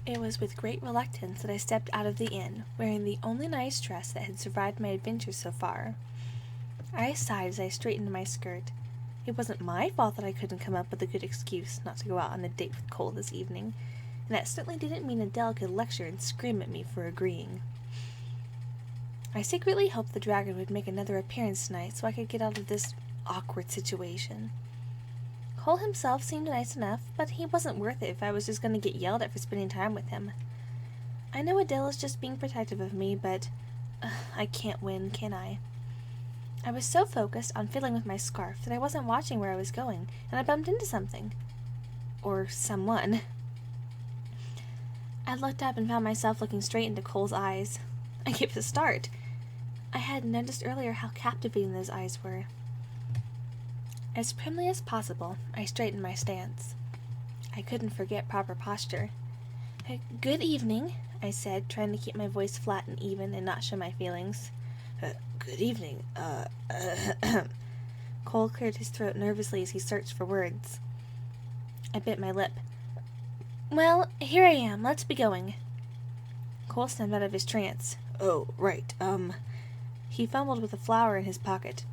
It was with great reluctance that I stepped out of the inn, wearing the only nice dress that had survived my adventures so far. I sighed as I straightened my skirt. It wasn't my fault that I couldn't come up with a good excuse not to go out on a date with Cole this evening, and that certainly didn't mean Adele could lecture and scream at me for agreeing. I secretly hoped the dragon would make another appearance tonight so I could get out of this awkward situation. Cole himself seemed nice enough, but he wasn't worth it if I was just going to get yelled at for spending time with him. I know Adele is just being protective of me, but I can't win, can I? I was so focused on fiddling with my scarf that I wasn't watching where I was going, and I bumped into something. Or someone. I looked up and found myself looking straight into Cole's eyes. I gave a start. I hadn't noticed earlier how captivating those eyes were. As primly as possible, I straightened my stance. I couldn't forget proper posture. "Good evening," I said, trying to keep my voice flat and even and not show my feelings. Good evening. Cole cleared his throat nervously as he searched for words. I bit my lip. "Well, here I am. Let's be going." Cole snapped out of his trance. Oh, right. He fumbled with a flower in his pocket.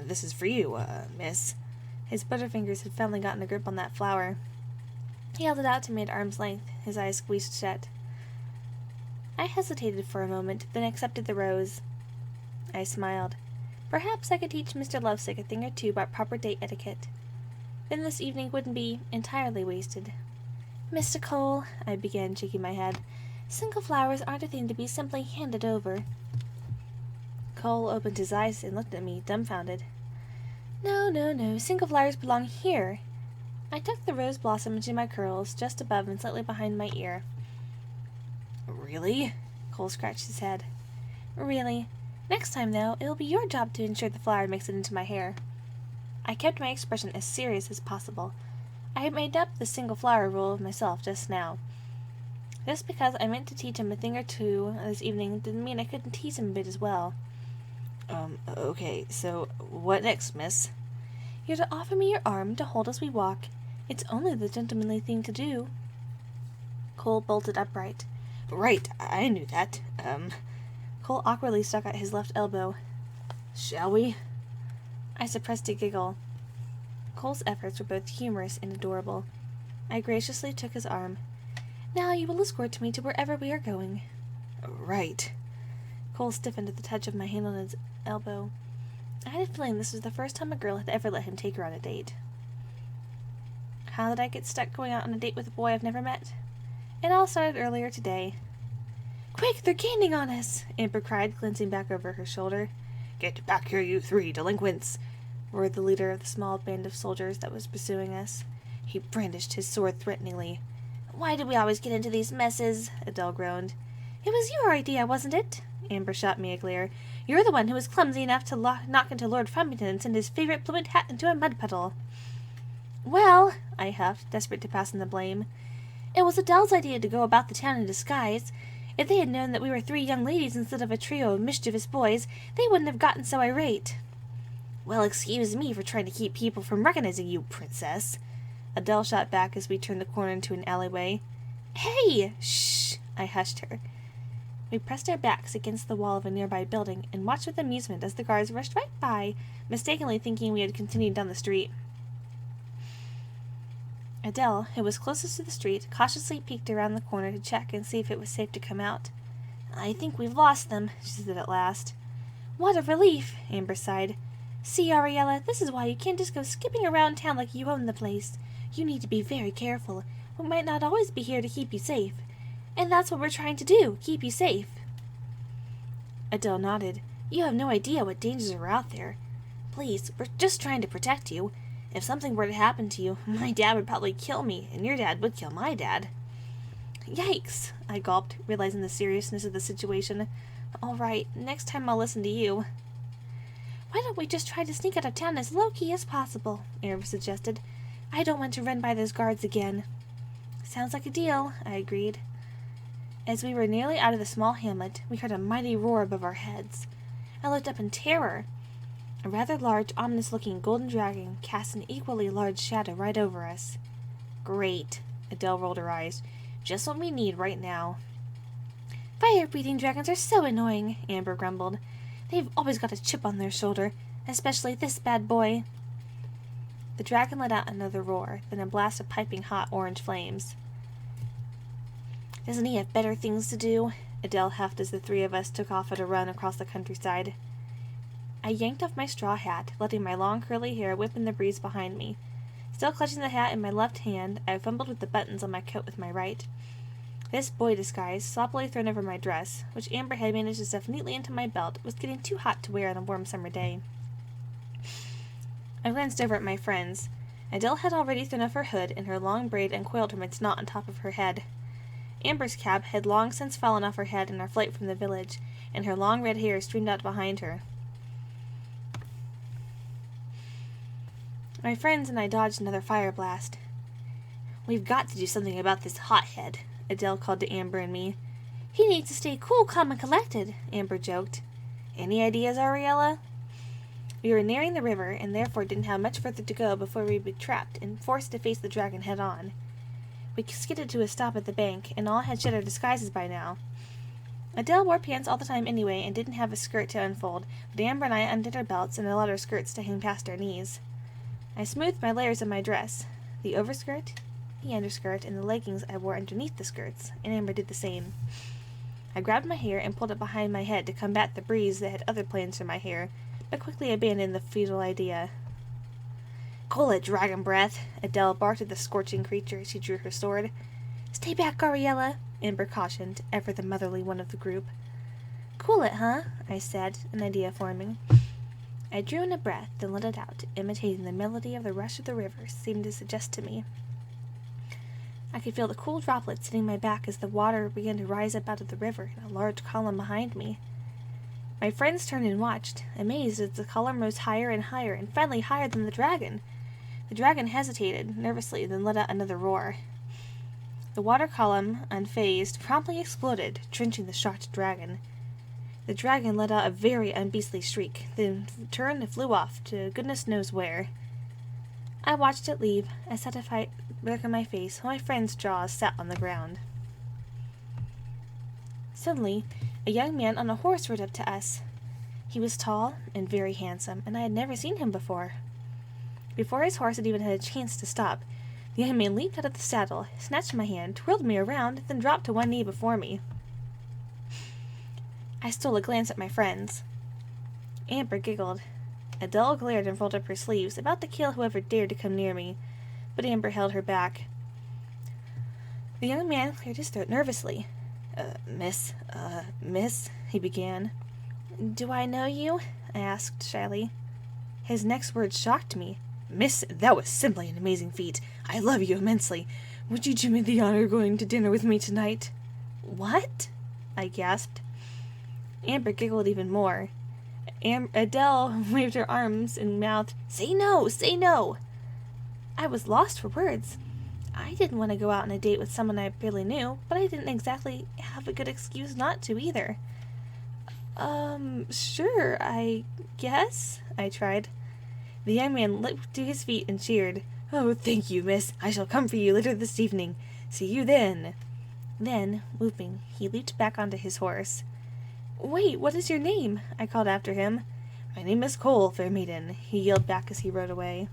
This is for you, miss. His butterfingers had finally gotten a grip on that flower. He held it out to me at arm's length, his eyes squeezed shut. I hesitated for a moment, then accepted the rose. I smiled. Perhaps I could teach Mr. Lovesick a thing or two about proper date etiquette. Then this evening wouldn't be entirely wasted. "Mr. Cole," I began, shaking my head, "single flowers aren't a thing to be simply handed over." Cole opened his eyes and looked at me, dumbfounded. No, single flowers belong here." I tucked the rose blossom into my curls, just above and slightly behind my ear. Really? Cole scratched his head. "Really. Next time, though, it will be your job to ensure the flower makes it into my hair." I kept my expression as serious as possible. I had made up the single flower rule of myself just now. Just because I meant to teach him a thing or two this evening didn't mean I couldn't tease him a bit as well. Okay, so what next, miss? "You're to offer me your arm to hold as we walk. It's only the gentlemanly thing to do." Cole bolted upright. Right, I knew that. Cole awkwardly stuck out his left elbow. Shall we? I suppressed a giggle. Cole's efforts were both humorous and adorable. I graciously took his arm. "Now you will escort me to wherever we are going." Right. Cole stiffened at the touch of my hand on his elbow. I had a feeling this was the first time a girl had ever let him take her on a date. How did I get stuck going out on a date with a boy I've never met? It all started earlier today. "Quick, they're gaining on us!" Amber cried, glancing back over her shoulder. "Get back here, you three delinquents!" roared the leader of the small band of soldiers that was pursuing us. He brandished his sword threateningly. "Why do we always get into these messes?" Adele groaned. "It was your idea, wasn't it?" Amber shot me a glare. "You're the one who was clumsy enough to knock into Lord Flumpington and send his favorite plummet hat into a mud puddle." "Well," I huffed, desperate to pass on the blame, "it was Adele's idea to go about the town in disguise. If they had known that we were 3 young ladies instead of a trio of mischievous boys, they wouldn't have gotten so irate." "Well, excuse me for trying to keep people from recognizing you, princess," Adele shot back as we turned the corner into an alleyway. "Hey! Shh!" I hushed her. We pressed our backs against the wall of a nearby building and watched with amusement as the guards rushed right by, mistakenly thinking we had continued down the street. Adele, who was closest to the street, cautiously peeked around the corner to check and see if it was safe to come out. "I think we've lost them," she said at last. "What a relief!" Amber sighed. "See, Ariella, this is why you can't just go skipping around town like you own the place. You need to be very careful. We might not always be here to keep you safe. And that's what we're trying to do, keep you safe." Adele nodded. "You have no idea what dangers are out there. Please, we're just trying to protect you. If something were to happen to you, my dad would probably kill me, and your dad would kill my dad." "Yikes," I gulped, realizing the seriousness of the situation. "All right, next time I'll listen to you." "Why don't we just try to sneak out of town as low-key as possible?" Amber suggested. "I don't want to run by those guards again." "Sounds like a deal," I agreed. As we were nearly out of the small hamlet, we heard a mighty roar above our heads. I looked up in terror. A rather large, ominous-looking golden dragon cast an equally large shadow right over us. "Great," Adele rolled her eyes. Just what we need right now. Fire-breathing dragons are so annoying, Amber grumbled. They've always got a chip on their shoulder, especially this bad boy. The dragon let out another roar, then a blast of piping hot orange flames. Doesn't he have better things to do? Adele huffed as the three of us took off at a run across the countryside. I yanked off my straw hat, letting my long curly hair whip in the breeze behind me. Still clutching the hat in my left hand, I fumbled with the buttons on my coat with my right. This boy disguise, sloppily thrown over my dress, which Amber had managed to stuff neatly into my belt, was getting too hot to wear on a warm summer day. I glanced over at my friends. Adele had already thrown off her hood, and her long braid uncoiled from its knot on top of her head. Amber's cap had long since fallen off her head in our flight from the village, and her long red hair streamed out behind her. My friends and I dodged another fire blast. We've got to do something about this hothead, Adele called to Amber and me. He needs to stay cool, calm, and collected, Amber joked. Any ideas, Ariella? We were nearing the river, and therefore didn't have much further to go before we'd be trapped and forced to face the dragon head-on. We skidded to a stop at the bank, and all had shed our disguises by now. Adele wore pants all the time anyway and didn't have a skirt to unfold, but Amber and I undid our belts and allowed our skirts to hang past our knees. I smoothed my layers of my dress, the overskirt, the underskirt, and the leggings I wore underneath the skirts, and Amber did the same. I grabbed my hair and pulled it behind my head to combat the breeze that had other plans for my hair, but quickly abandoned the futile idea. Cool it, dragon breath, Adele barked at the scorching creature as she drew her sword. Stay back, Ariella, Amber cautioned, ever the motherly one of the group. Cool it, huh? I said, an idea forming. I drew in a breath, then let it out, imitating the melody of the rush of the river seemed to suggest to me. I could feel the cool droplets hitting my back as the water began to rise up out of the river in a large column behind me. My friends turned and watched, amazed as the column rose higher and higher, and finally higher than the dragon. The dragon hesitated, nervously, then let out another roar. The water column, unfazed, promptly exploded, drenching the shocked dragon. The dragon let out a very unbeastly shriek, then turned and flew off to goodness knows where. I watched it leave, a satisfied look on my face, while my friend's jaws sat on the ground. Suddenly, a young man on a horse rode up to us. He was tall and very handsome, and I had never seen him before. Before his horse had even had a chance to stop, the young man leaped out of the saddle, snatched my hand, twirled me around, then dropped to one knee before me. I stole a glance at my friends. Amber giggled. Adele glared and rolled up her sleeves, about to kill whoever dared to come near me, but Amber held her back. The young man cleared his throat nervously. Miss, he began. Do I know you? I asked shyly. His next words shocked me. Miss, that was simply an amazing feat. I love you immensely. Would you do me the honor of going to dinner with me tonight? What? I gasped. Amber giggled even more. Adele waved her arms and mouthed, Say no! Say no! I was lost for words. I didn't want to go out on a date with someone I barely knew, but I didn't exactly have a good excuse not to either. Sure, I guess, I tried. The young man leaped to his feet and cheered. Oh, thank you, miss. I shall come for you later this evening. See you then. Then, whooping, he leaped back onto his horse. Wait, what is your name? I called after him. My name is Cole, fair maiden, he yelled back as he rode away.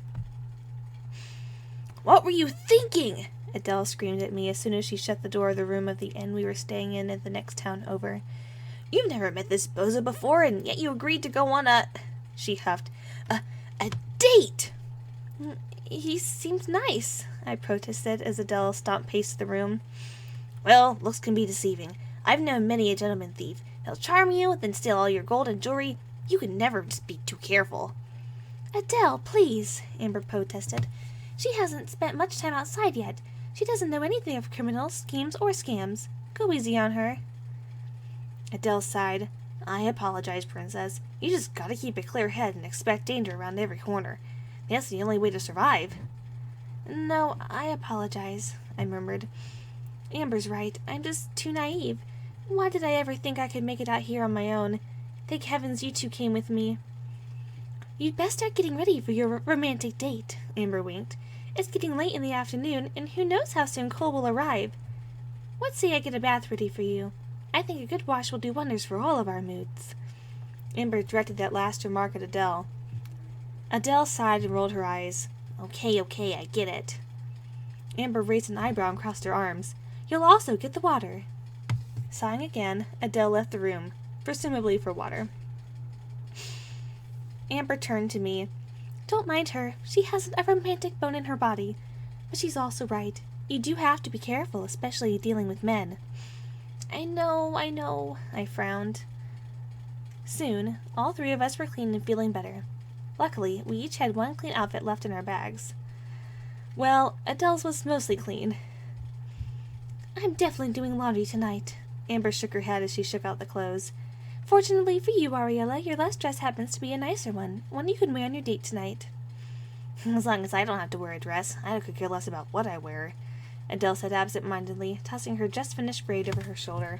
What were you thinking? Adele screamed at me as soon as she shut the door of the room of the inn we were staying in at the next town over. You've never met this bozo before, and yet you agreed to go on she huffed, a date! He seems nice, I protested as Adele stomped paced the room. Well, looks can be deceiving. I've known many a gentleman thief. He'll charm you, then steal all your gold and jewelry. You can never just be too careful. Adele, please, Amber protested. She hasn't spent much time outside yet. She doesn't know anything of criminals, schemes, or scams. Go easy on her. Adele sighed. I apologize, Princess. You just gotta keep a clear head and expect danger around every corner. That's the only way to survive. No, I apologize, I murmured. Amber's right. I'm just too naive. Why did I ever think I could make it out here on my own? Thank heavens you two came with me. You'd best start getting ready for your romantic date, Amber winked. It's getting late in the afternoon, and who knows how soon Cole will arrive. What say I get a bath ready for you? I think a good wash will do wonders for all of our moods. Amber directed that last remark at Adele. Adele sighed and rolled her eyes. Okay, I get it. Amber raised an eyebrow and crossed her arms. You'll also get the water. Sighing again, Adele left the room, presumably for water. Amber turned to me. Don't mind her. She hasn't a romantic bone in her body. But she's also right. You do have to be careful, especially dealing with men. I know, I frowned. Soon, all three of us were clean and feeling better. Luckily, we each had one clean outfit left in our bags. Well, Adele's was mostly clean. I'm definitely doing laundry tonight. Amber shook her head as she shook out the clothes. Fortunately for you, Ariella, your last dress happens to be a nicer one you can wear on your date tonight. As long as I don't have to wear a dress, I could care less about what I wear, Adele said absent-mindedly, tossing her just-finished braid over her shoulder.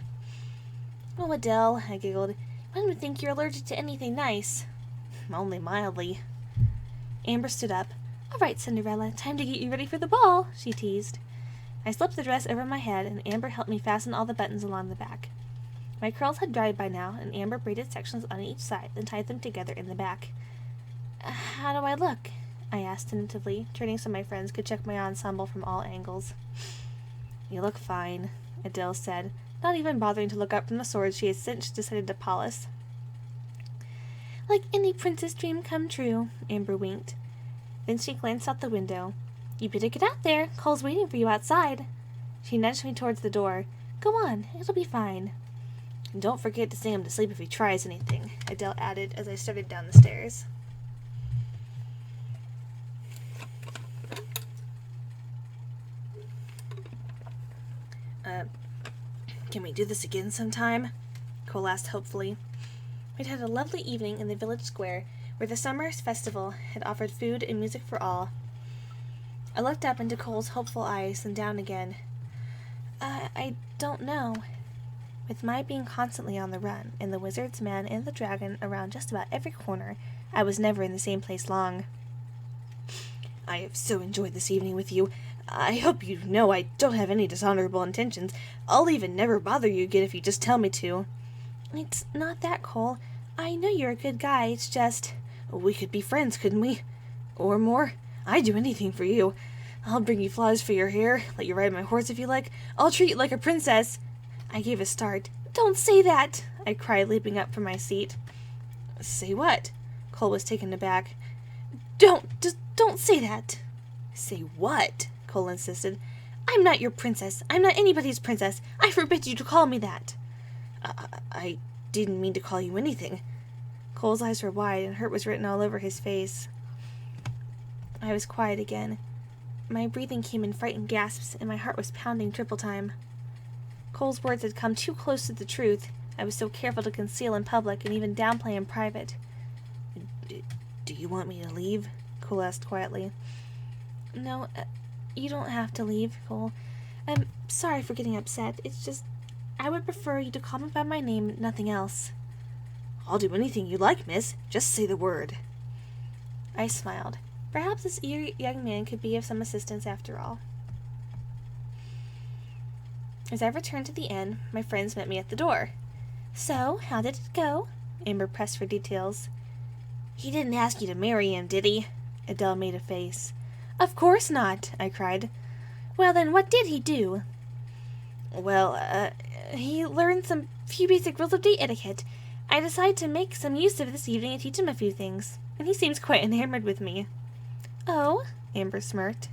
Oh, Adele, I giggled. One would think you're allergic to anything nice. Only mildly. Amber stood up. All right, Cinderella, time to get you ready for the ball, she teased. I slipped the dress over my head, and Amber helped me fasten all the buttons along the back. My curls had dried by now, and Amber braided sections on each side, then tied them together in the back. How do I look? I asked tentatively, turning so my friends could check my ensemble from all angles. You look fine, Adele said, not even bothering to look up from the sword she had since decided to polish. Like any princess dream come true, Amber winked. Then she glanced out the window. You better get out there. Cole's waiting for you outside. She nudged me towards the door. Go on, it'll be fine. And don't forget to sing him to sleep if he tries anything, Adele added as I started down the stairs. Can we do this again sometime? Cole asked hopefully. We'd had a lovely evening in the village square, where the summer festival had offered food and music for all. I looked up into Cole's hopeful eyes and down again. I don't know. With my being constantly on the run, and the wizard's man and the dragon around just about every corner, I was never in the same place long. I have so enjoyed this evening with you. I hope you know I don't have any dishonorable intentions. I'll even never bother you again if you just tell me to. It's not that, Cole. I know you're a good guy, it's just... We could be friends, couldn't we? Or more. I'd do anything for you. I'll bring you flowers for your hair, let you ride my horse if you like. I'll treat you like a princess. I gave a start. Don't say that, I cried, leaping up from my seat. Say what? Cole was taken aback. Just don't say that. Say what? Cole insisted. I'm not your princess. I'm not anybody's princess. I forbid you to call me that. I didn't mean to call you anything. Cole's eyes were wide, and hurt was written all over his face. I was quiet again. My breathing came in frightened gasps, and my heart was pounding triple time. Cole's words had come too close to the truth. I was so careful to conceal in public and even downplay in private. Do you want me to leave? Cole asked quietly. No, you don't have to leave, Cole. I'm sorry for getting upset. It's just, I would prefer you to call me by my name, nothing else. I'll do anything you like, miss. Just say the word. I smiled. Perhaps this eager young man could be of some assistance after all. As I returned to the inn, my friends met me at the door. So, how did it go? Amber pressed for details. He didn't ask you to marry him, did he? Adele made a face. Of course not, I cried. Well, then what did he do? Well, he learned some few basic rules of date etiquette. I decided to make some use of this evening and teach him a few things, and he seems quite enamored with me. Oh, Amber smirked.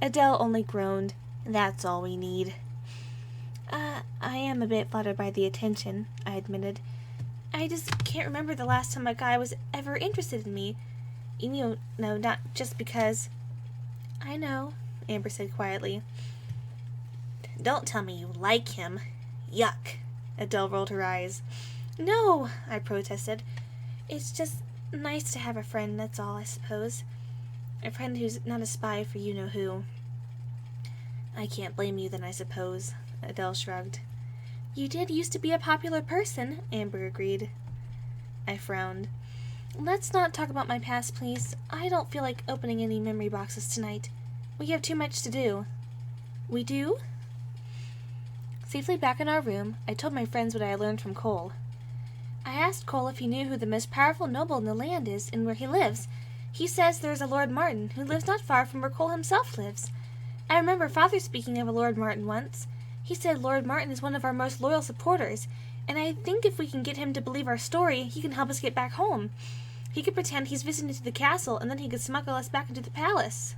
Adele only groaned. That's all we need. I am a bit flattered by the attention, I admitted. I just can't remember the last time a guy was ever interested in me. You know, not just because... I know, Amber said quietly. Don't tell me you like him. Yuck. Adele rolled her eyes. No, I protested. It's just nice to have a friend, that's all, I suppose. A friend who's not a spy for you-know-who. I can't blame you then, I suppose, Adele shrugged. You did used to be a popular person, Amber agreed. I frowned. Let's not talk about my past, please. I don't feel like opening any memory boxes tonight. We have too much to do. We do? Safely back in our room, I told my friends what I had learned from Cole. I asked Cole if he knew who the most powerful noble in the land is and where he lives. He says there is a Lord Martin who lives not far from where Cole himself lives. I remember Father speaking of a Lord Martin once. He said Lord Martin is one of our most loyal supporters, and I think if we can get him to believe our story, he can help us get back home. He could pretend he's visiting to the castle, and then he could smuggle us back into the palace.